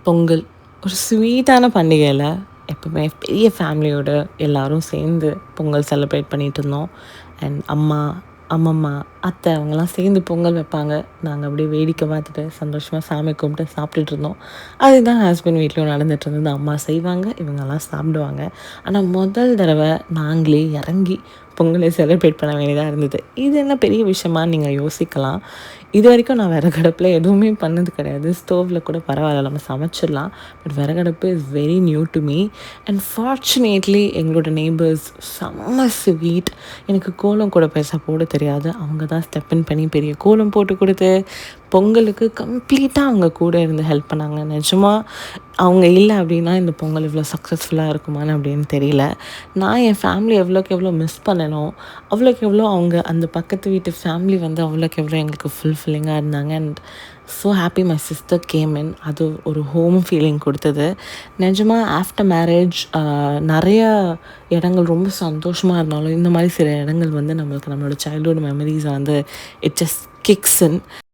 பொங்கல் ஒரு ஸ்வீட்டான பண்டிகையில் எப்பவுமே பெரிய ஃபேமிலியோடு எல்லோரும் சேர்ந்து பொங்கல் செலிப்ரேட் பண்ணிகிட்டு இருந்தோம். அண்ட் அம்மம்மா, அத்தை அவங்கெல்லாம் சேர்ந்து பொங்கல் வைப்பாங்க. நாங்கள் அப்படியே வேடிக்கை பார்த்துட்டு சந்தோஷமாக சாமி கும்பிட்டு சாப்பிட்டுட்டு இருந்தோம். அதுதான் ஹஸ்பண்ட் வீட்லையும் நடந்துட்டு இருந்தது. அம்மா செய்வாங்க, இவங்கெல்லாம் சாப்பிடுவாங்க. ஆனால் முதல் தடவை நாங்களே இறங்கி பொங்கலை செலிப்ரேட் பண்ண வேண்டியதாக இருந்தது. இது என்ன பெரிய விஷயமான்னு நீங்கள் யோசிக்கலாம். இது வரைக்கும் நான் விறகடுப்பில் எதுவுமே பண்ணது கிடையாது. ஸ்டோவில் கூட பரவாயில்ல, நம்ம சமைச்சிடலாம். பட் விறகடுப்பு is very new to me. And fortunately எங்களோட நெய்பர்ஸ் செம்ம ஸ்வீட். எனக்கு கோலம் கூட பெருசாக போட தெரியாது. அவங்க தான் ஸ்டெப் இன் பண்ணி பெரிய கோலம் போட்டு கொடுத்து பொங்கலுக்கு கம்ப்ளீட்டாக அவங்க கூட இருந்து ஹெல்ப் பண்ணாங்க. நிஜமாக அவங்க இல்லை அப்படின்னா இந்த பொங்கல் இவ்வளோ சக்ஸஸ்ஃபுல்லாக இருக்குமான்னு அப்படின்னு தெரியல. நான் என் ஃபேமிலி எவ்வளோக்கு எவ்வளோ மிஸ் பண்ணனோ அவ்வளோக்கு எவ்வளோ அவங்க அந்த பக்கத்து வீட்டு ஃபேமிலி வந்து அவ்வளோக்கு எவ்வளோ எங்களுக்கு ஃபுல்ஃபில்லிங்காக இருந்தாங்க. And so happy my sister came in. அது ஒரு ஹோம் ஃபீலிங் கொடுத்தது. நிஜமாக ஆஃப்டர் மேரேஜ் நிறைய இடங்கள் ரொம்ப சந்தோஷமாக இருந்தாலும் இந்த மாதிரி சில இடங்கள் வந்து நம்மளுக்கு நம்மளோட சைல்ட்ஹுட் மெமரிஸை வந்து இட் ஜஸ்ட் கிக்ஸ் இன்.